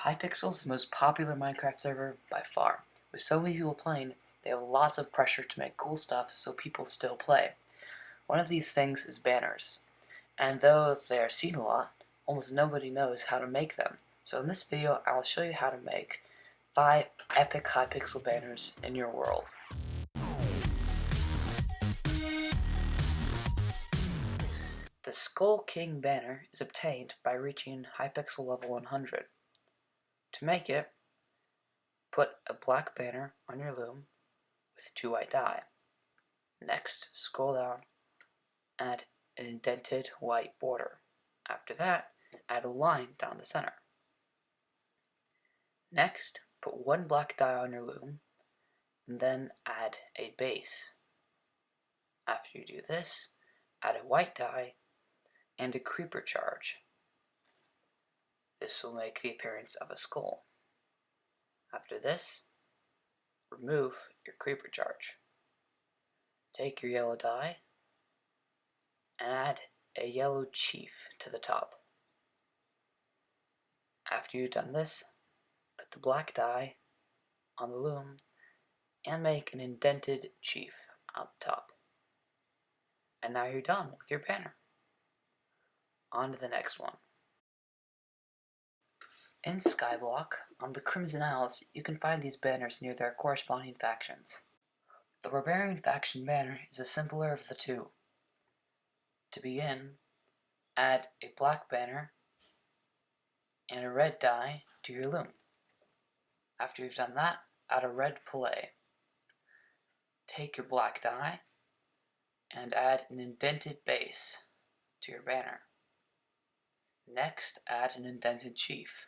Hypixel is the most popular Minecraft server by far. With so many people playing, they have lots of pressure to make cool stuff so people still play. One of these things is banners. And though they are seen a lot, almost nobody knows how to make them. So in this video, I will show you how to make 5 epic Hypixel banners in your world. The Skull King banner is obtained by reaching Hypixel level 100. To make it, put a black banner on your loom with 2 white dye. Next, scroll down, add an indented white border. After that, add a line down the center. Next, put 1 black dye on your loom, and then add a base. After you do this, add a white dye and a creeper charge. This will make the appearance of a skull. After this, remove your creeper charge. Take your yellow dye and add a yellow chief to the top. After you've done this, put the black dye on the loom and make an indented chief on the top. And now you're done with your banner. On to the next one. In Skyblock, on the Crimson Isles, you can find these banners near their corresponding factions. The Barbarian faction banner is the simpler of the two. To begin, add a black banner and a red dye to your loom. After you've done that, add a red fillet. Take your black dye and add an indented base to your banner. Next, add an indented chief.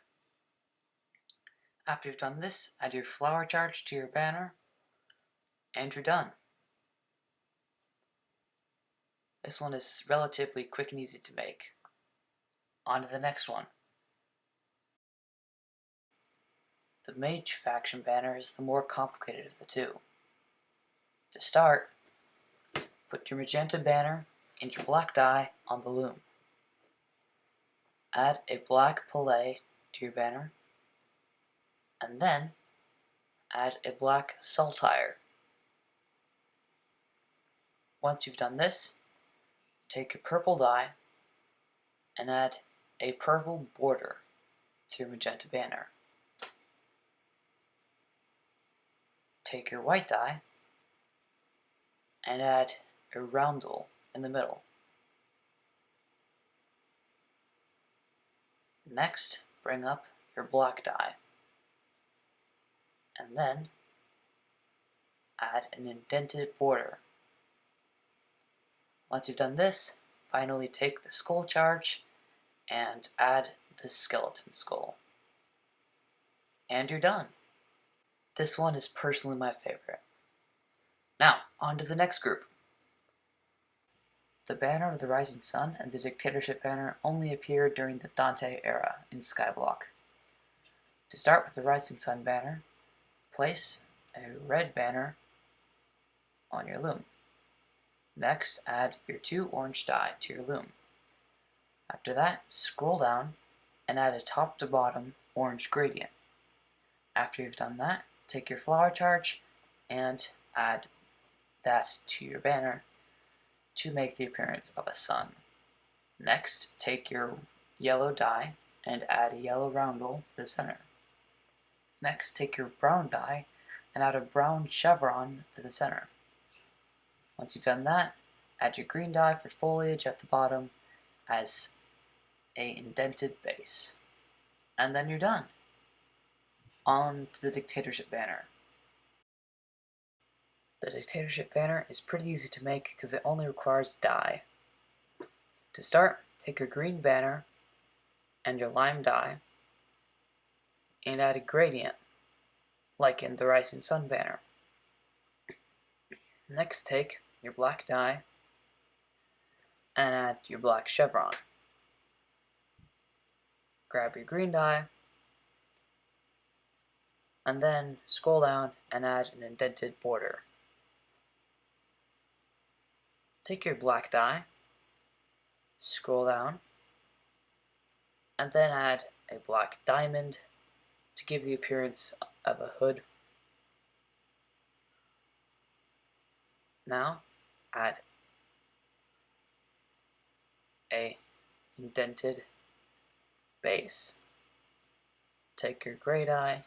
After you've done this, add your flower charge to your banner, and you're done. This one is relatively quick and easy to make. On to the next one. The Mage faction banner is the more complicated of the two. To start, put your magenta banner and your black dye on the loom. Add a black fillet to your banner, and then add a black saltire. Once you've done this, take a purple dye and add a purple border to your magenta banner. Take your white dye and add a roundel in the middle. Next, bring up your black dye, and then add an indented border. Once you've done this, finally take the skull charge and add the skeleton skull. And you're done. This one is personally my favorite. Now, on to the next group. The banner of the Rising Sun and the Dictatorship banner only appeared during the Dante era in Skyblock. To start with the Rising Sun banner, place a red banner on your loom. Next, add your 2 orange dye to your loom. After that, scroll down and add a top to bottom orange gradient. After you've done that, take your flower charge and add that to your banner to make the appearance of a sun. Next, take your yellow dye and add a yellow roundel to the center. Next, take your brown dye and add a brown chevron to the center. Once you've done that, add your green dye for foliage at the bottom as a indented base. And then you're done. On to the Dictatorship banner. The Dictatorship banner is pretty easy to make because it only requires dye. To start, take your green banner and your lime dye and add a gradient, like in the Rising Sun banner. Next, take your black dye and add your black chevron. Grab your green dye and then scroll down and add an indented border. Take your black dye, scroll down, and then add a black diamond to give the appearance of a hood. Now add a indented base. Take your gray dye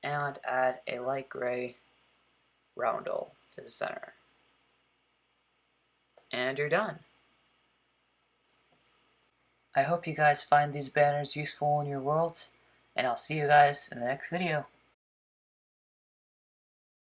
and add a light gray roundel to the center. And you're done. I hope you guys find these banners useful in your worlds, and I'll see you guys in the next video.